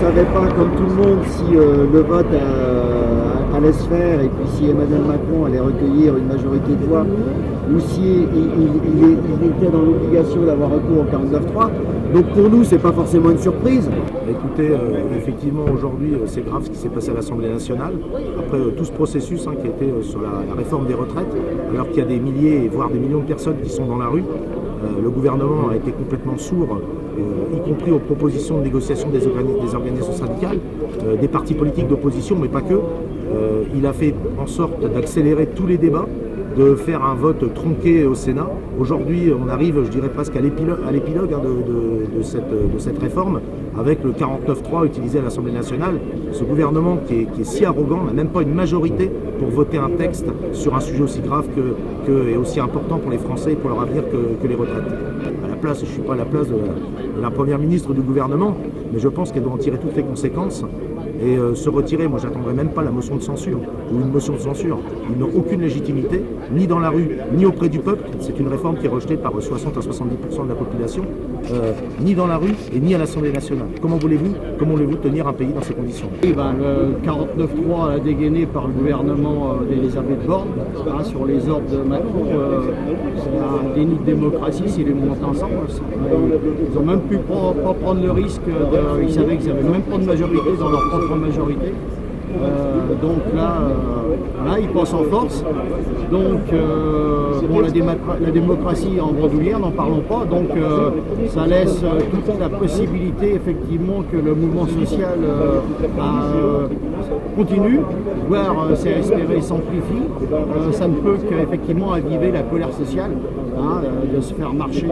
savait pas, comme tout le monde, si le vote allait se faire et puis si Emmanuel Macron allait recueillir une majorité de voix ou si il était dans l'obligation d'avoir recours au 49.3. Donc pour nous, c'est pas forcément une surprise. Écoutez, effectivement, aujourd'hui, c'est grave ce qui s'est passé à l'Assemblée nationale. Après tout ce processus qui a été sur la réforme des retraites, alors qu'il y a des milliers, voire des millions de personnes qui sont dans la rue, le gouvernement a été complètement sourd, y compris aux propositions de négociation des organisations syndicales, des partis politiques d'opposition, mais pas que. Il a fait en sorte d'accélérer tous les débats, de faire un vote tronqué au Sénat. Aujourd'hui, on arrive, je dirais presque à l'épilogue de cette réforme, avec le 49.3 utilisé à l'Assemblée nationale. Ce gouvernement qui est si arrogant n'a même pas une majorité pour voter un texte sur un sujet aussi grave et aussi important pour les Français et pour leur avenir que les retraites. À la place, je ne suis pas à la place de la première ministre du gouvernement, mais je pense qu'elle doit en tirer toutes les conséquences et se retirer. Moi, j'attendrai même pas la motion de censure ou une motion de censure. Ils n'ont aucune légitimité, ni dans la rue, ni auprès du peuple. C'est une réforme qui est rejetée par 60 à 70% de la population, ni dans la rue et ni à l'Assemblée nationale. Comment voulez-vous tenir un pays dans ces conditions? Le 49.3 dégainé par le gouvernement d'Elisabeth Borne sur les ordres de Macron, c'est un déni de démocratie s'ils les montent ensemble. Ils n'ont même pu pas prendre le risque, ils savaient qu'ils n'avaient même pas de majorité dans leur propre majorité. Donc là, ils passent en force. Donc, la démocratie en Bredouillière, n'en parlons pas. Donc, ça laisse toute la possibilité, effectivement, que le mouvement social continue, voire c'est espéré s'amplifie. Ça ne peut qu'effectivement aviver la colère sociale, de se faire marcher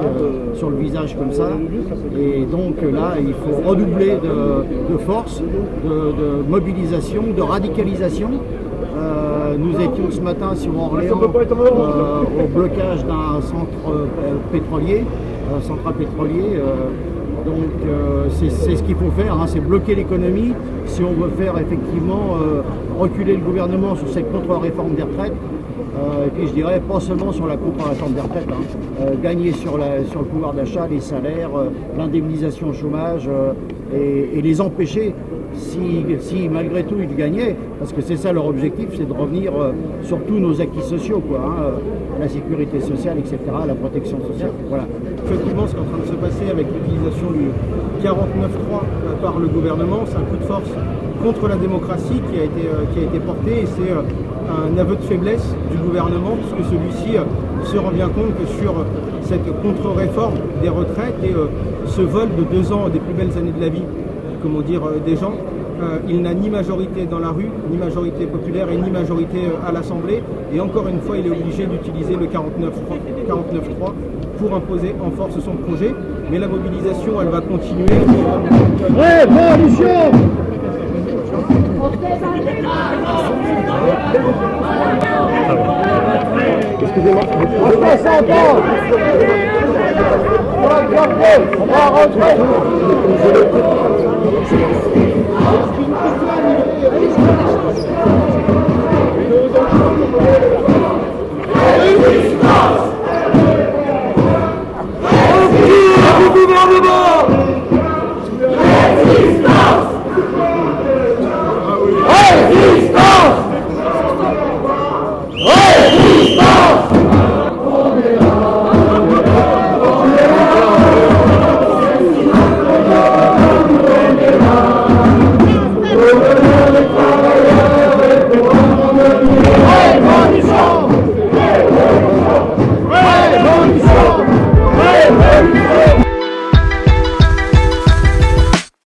sur le visage comme ça. Et donc là, il faut redoubler de force, de mobilisation, de radicalisation. Nous étions ce matin sur Orléans au blocage d'un centre pétrolier, central pétrolier. Donc c'est ce qu'il faut faire, c'est bloquer l'économie si on veut faire effectivement reculer le gouvernement sur cette contre-réforme des retraites. Et puis je dirais pas seulement sur la contre-réforme des retraites, gagner sur le pouvoir d'achat, les salaires, l'indemnisation au chômage et les empêcher si malgré tout ils gagnaient, parce que c'est ça leur objectif, c'est de revenir sur tous nos acquis sociaux, la sécurité sociale, etc., la protection sociale. Voilà. Effectivement, ce qui est en train de se passer avec l'utilisation du 49.3 par le gouvernement, c'est un coup de force contre la démocratie qui a été porté, et c'est un aveu de faiblesse du gouvernement, puisque celui-ci se rend bien compte que sur cette contre-réforme des retraites et ce vol de 2 ans des plus belles années de la vie, des gens, il n'a ni majorité dans la rue, ni majorité populaire et ni majorité à l'Assemblée. Et encore une fois, il est obligé d'utiliser le 49.3 pour imposer en force son projet. Mais la mobilisation, elle va continuer. Révolution! Excusez-moi. On fait 5 ans! On va rentrer! Nous